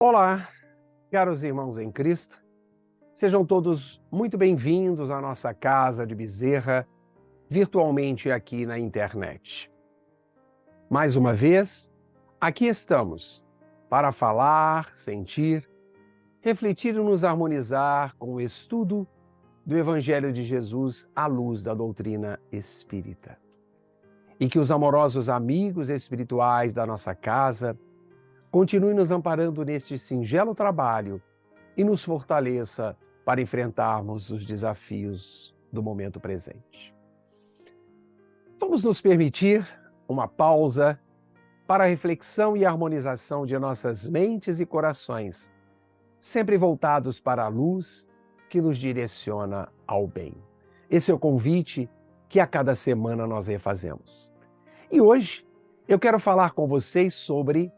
Olá, caros irmãos em Cristo, sejam todos muito bem-vindos à nossa casa de Bezerra, virtualmente aqui na internet. Mais uma vez, aqui estamos para falar, sentir, refletir e nos harmonizar com o estudo do Evangelho de Jesus à luz da doutrina espírita. E que os amorosos amigos espirituais da nossa casa continuem nos amparando neste singelo trabalho e nos fortaleça para enfrentarmos os desafios do momento presente. Vamos nos permitir uma pausa para a reflexão e harmonização de nossas mentes e corações, sempre voltados para a luz que nos direciona ao bem. Esse é o convite que a cada semana nós refazemos. E hoje eu quero falar com vocês sobre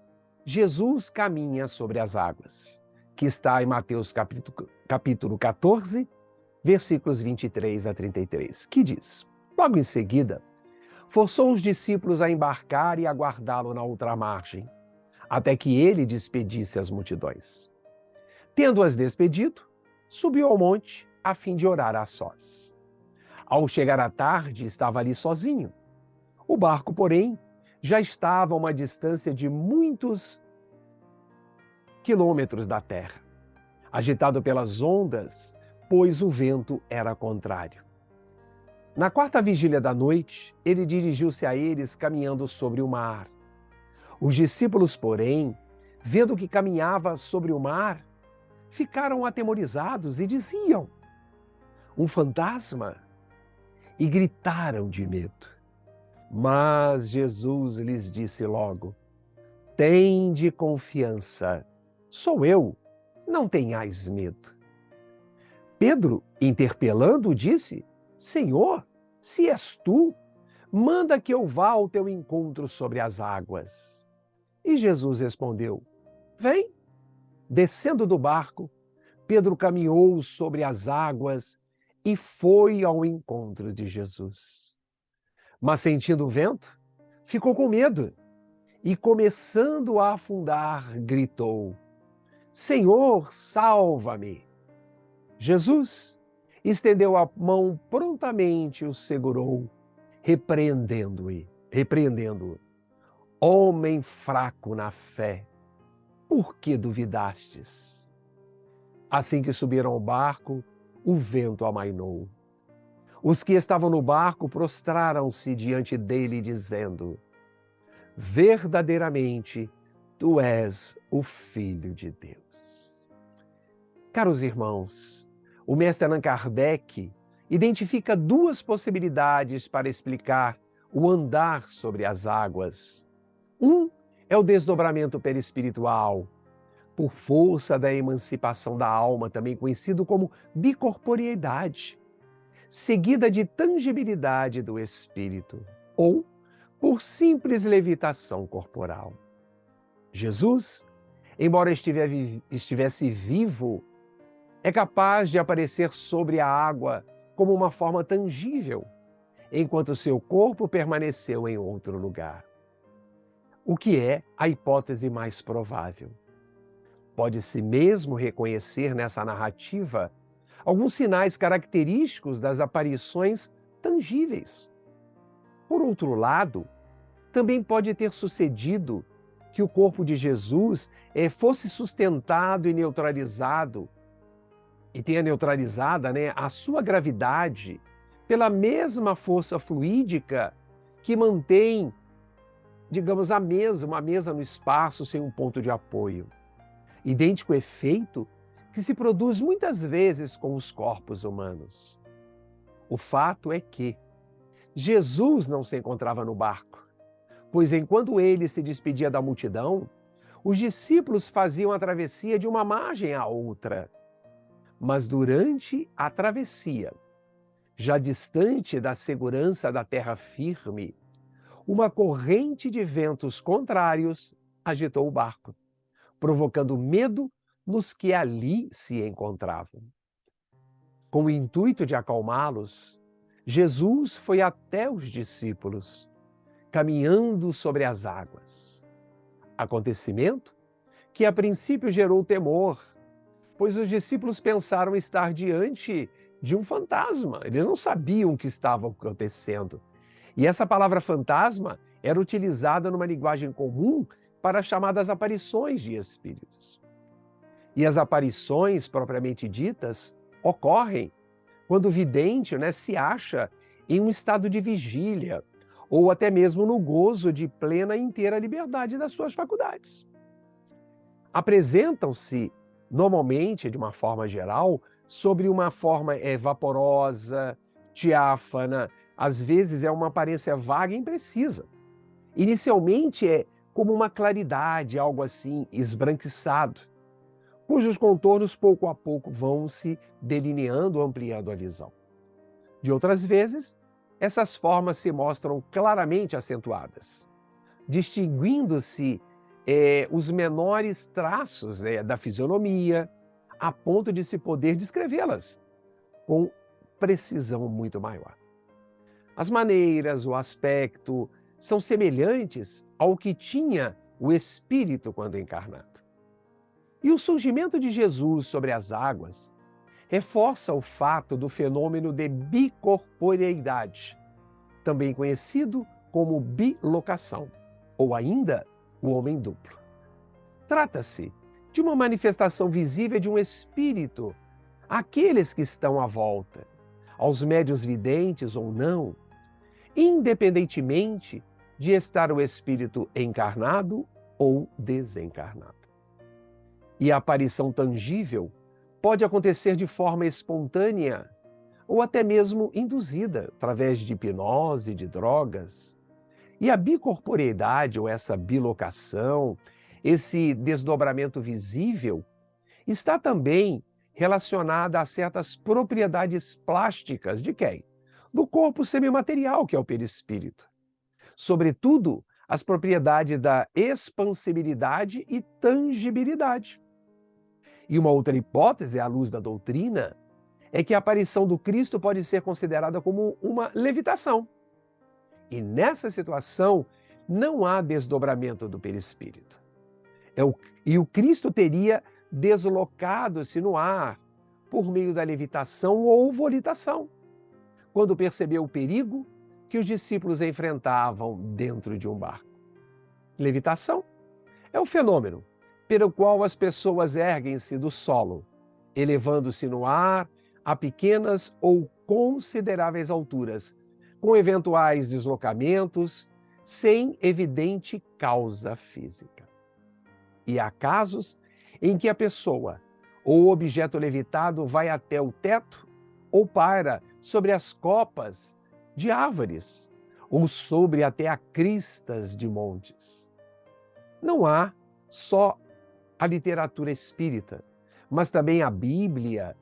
Jesus caminha sobre as águas, que está em Mateus capítulo 14, versículos 23 a 33, que diz: Logo em seguida, forçou os discípulos a embarcar e aguardá-lo na outra margem, até que ele despedisse as multidões. Tendo-as despedido, subiu ao monte a fim de orar a sós. Ao chegar à tarde, estava ali sozinho. O barco, porém, já estava a uma distância de muitos quilômetros da terra, agitado pelas ondas, pois o vento era contrário. Na quarta vigília da noite, ele dirigiu-se a eles caminhando sobre o mar. Os discípulos, porém, vendo que caminhava sobre o mar, ficaram atemorizados e diziam: Um fantasma! E gritaram de medo. Mas Jesus lhes disse logo: Tende confiança, sou eu, não tenhais medo. Pedro, interpelando, disse: Senhor, se és tu, manda que eu vá ao teu encontro sobre as águas. E Jesus respondeu: Vem. Descendo do barco, Pedro caminhou sobre as águas e foi ao encontro de Jesus. Mas sentindo o vento, ficou com medo e, começando a afundar, gritou: Senhor, salva-me! Jesus estendeu a mão prontamente e o segurou, repreendendo-o. Homem fraco na fé, por que duvidastes? Assim que subiram ao barco, o vento amainou. Os que estavam no barco prostraram-se diante dele, dizendo: Verdadeiramente, tu és o Filho de Deus. Caros irmãos, o mestre Allan Kardec identifica duas possibilidades para explicar o andar sobre as águas. Um é o desdobramento perispiritual, por força da emancipação da alma, também conhecido como bicorporeidade, seguida de tangibilidade do espírito, ou por simples levitação corporal. Jesus, embora estivesse vivo, é capaz de aparecer sobre a água como uma forma tangível, enquanto seu corpo permaneceu em outro lugar. O que é a hipótese mais provável? Pode-se mesmo reconhecer nessa narrativa alguns sinais característicos das aparições tangíveis. Por outro lado, também pode ter sucedido que o corpo de Jesus fosse sustentado e neutralizado, e tenha neutralizada, a sua gravidade pela mesma força fluídica que mantém, digamos, uma mesa no espaço sem um ponto de apoio. Idêntico efeito que se produz muitas vezes com os corpos humanos. O fato é que Jesus não se encontrava no barco, pois enquanto ele se despedia da multidão, os discípulos faziam a travessia de uma margem à outra. Mas durante a travessia, já distante da segurança da terra firme, uma corrente de ventos contrários agitou o barco, provocando medo nos que ali se encontravam. Com o intuito de acalmá-los, Jesus foi até os discípulos, caminhando sobre as águas. Acontecimento que a princípio gerou temor, pois os discípulos pensaram estar diante de um fantasma. Eles não sabiam o que estava acontecendo. E essa palavra fantasma era utilizada numa linguagem comum para as chamadas aparições de espíritos. E as aparições, propriamente ditas, ocorrem quando o vidente, se acha em um estado de vigília ou até mesmo no gozo de plena e inteira liberdade das suas faculdades. Apresentam-se, normalmente, de uma forma geral, sobre uma forma vaporosa, diáfana, às vezes é uma aparência vaga e imprecisa. Inicialmente é como uma claridade, algo assim, esbranquiçado, cujos contornos pouco a pouco vão se delineando, ampliando a visão. De outras vezes, essas formas se mostram claramente acentuadas, distinguindo-se os menores traços da fisionomia, a ponto de se poder descrevê-las com precisão muito maior. As maneiras, o aspecto são semelhantes ao que tinha o espírito quando encarnado. E o surgimento de Jesus sobre as águas reforça o fato do fenômeno de bicorporeidade, também conhecido como bilocação, ou ainda o homem duplo. Trata-se de uma manifestação visível de um espírito àqueles que estão à volta, aos médiuns videntes ou não, independentemente de estar o espírito encarnado ou desencarnado. E a aparição tangível pode acontecer de forma espontânea ou até mesmo induzida através de hipnose, de drogas. E a bicorporeidade, ou essa bilocação, esse desdobramento visível, está também relacionada a certas propriedades plásticas de quem? Do corpo semimaterial, que é o perispírito. Sobretudo, as propriedades da expansibilidade e tangibilidade. E uma outra hipótese, à luz da doutrina, é que a aparição do Cristo pode ser considerada como uma levitação. E nessa situação, não há desdobramento do perispírito. E o Cristo teria deslocado-se no ar por meio da levitação ou volitação, quando percebeu o perigo que os discípulos enfrentavam dentro de um barco. Levitação é o fenômeno pelo qual as pessoas erguem-se do solo, elevando-se no ar a pequenas ou consideráveis alturas, com eventuais deslocamentos, sem evidente causa física. E há casos em que a pessoa ou o objeto levitado vai até o teto ou para sobre as copas de árvores ou sobre até a cristas de montes. Não há só a literatura espírita, mas também a Bíblia,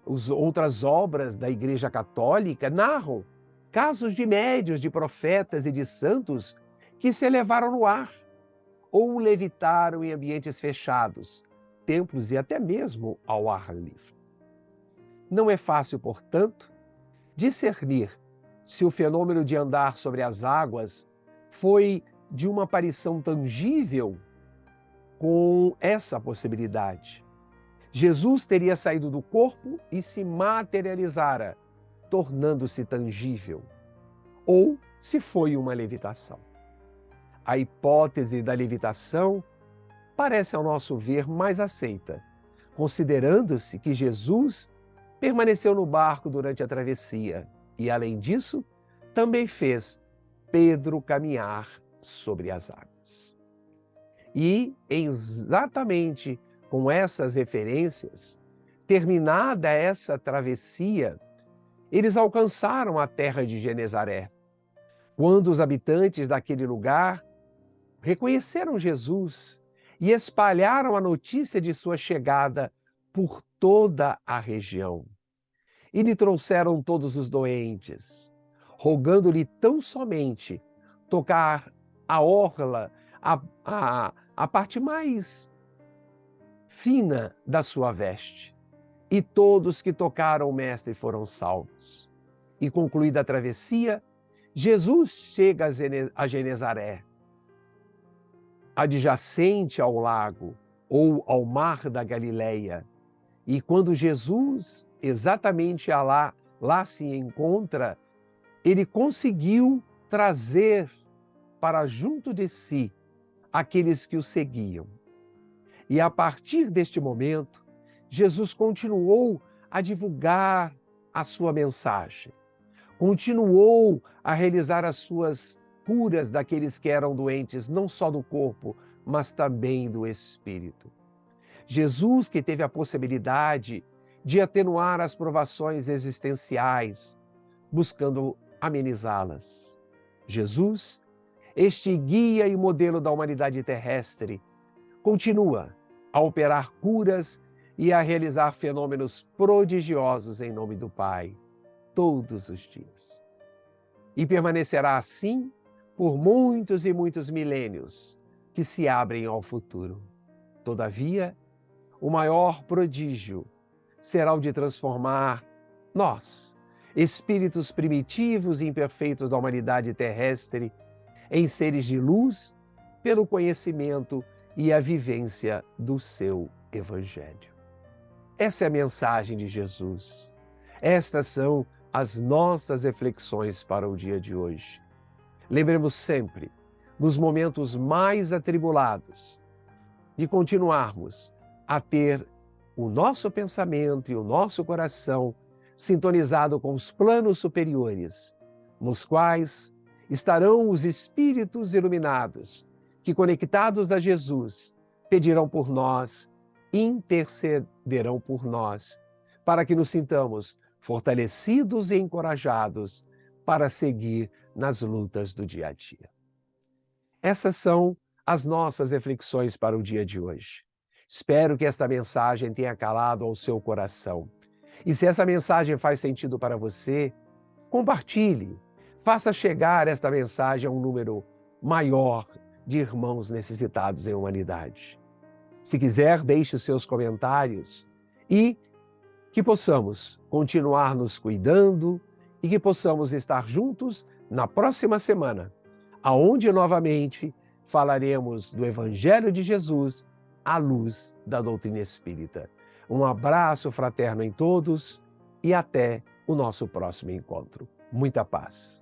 as outras obras da Igreja Católica narram casos de médiuns, de profetas e de santos que se elevaram no ar ou levitaram em ambientes fechados, templos e até mesmo ao ar livre. Não é fácil, portanto, discernir se o fenômeno de andar sobre as águas foi de uma aparição tangível com essa possibilidade. Jesus teria saído do corpo e se materializara, tornando-se tangível. Ou se foi uma levitação. A hipótese da levitação parece, ao nosso ver, mais aceita, considerando-se que Jesus permaneceu no barco durante a travessia e, além disso, também fez Pedro caminhar sobre as águas. E, exatamente com essas referências, terminada essa travessia, eles alcançaram a terra de Genezaré, quando os habitantes daquele lugar reconheceram Jesus e espalharam a notícia de sua chegada por toda a região. E lhe trouxeram todos os doentes, rogando-lhe tão somente tocar a orla, a parte mais fina da sua veste. E todos que tocaram o Mestre foram salvos. E concluída a travessia, Jesus chega a Genezaré, adjacente ao lago ou ao mar da Galileia. E quando Jesus exatamente lá se encontra, ele conseguiu trazer para junto de si aqueles que o seguiam. E a partir deste momento, Jesus continuou a divulgar a sua mensagem, continuou a realizar as suas curas daqueles que eram doentes, não só do corpo, mas também do espírito. Jesus, que teve a possibilidade de atenuar as provações existenciais, buscando amenizá-las. Jesus, este guia e modelo da humanidade terrestre, continua a operar curas e a realizar fenômenos prodigiosos em nome do Pai, todos os dias. E permanecerá assim por muitos e muitos milênios que se abrem ao futuro. Todavia, o maior prodígio será o de transformar nós, espíritos primitivos e imperfeitos da humanidade terrestre, em seres de luz pelo conhecimento e a vivência do seu Evangelho. Essa é a mensagem de Jesus. Estas são as nossas reflexões para o dia de hoje. Lembremos sempre, nos momentos mais atribulados, de continuarmos a ter o nosso pensamento e o nosso coração sintonizado com os planos superiores, nos quais estarão os espíritos iluminados, que, conectados a Jesus, pedirão por nós, intercederão por nós, para que nos sintamos fortalecidos e encorajados para seguir nas lutas do dia a dia. Essas são as nossas reflexões para o dia de hoje. Espero que esta mensagem tenha calado ao seu coração. E se essa mensagem faz sentido para você, compartilhe. Faça chegar esta mensagem a um número maior de irmãos necessitados em humanidade. Se quiser, deixe os seus comentários e que possamos continuar nos cuidando e que possamos estar juntos na próxima semana, aonde novamente falaremos do Evangelho de Jesus à luz da doutrina espírita. Um abraço fraterno em todos e até o nosso próximo encontro. Muita paz.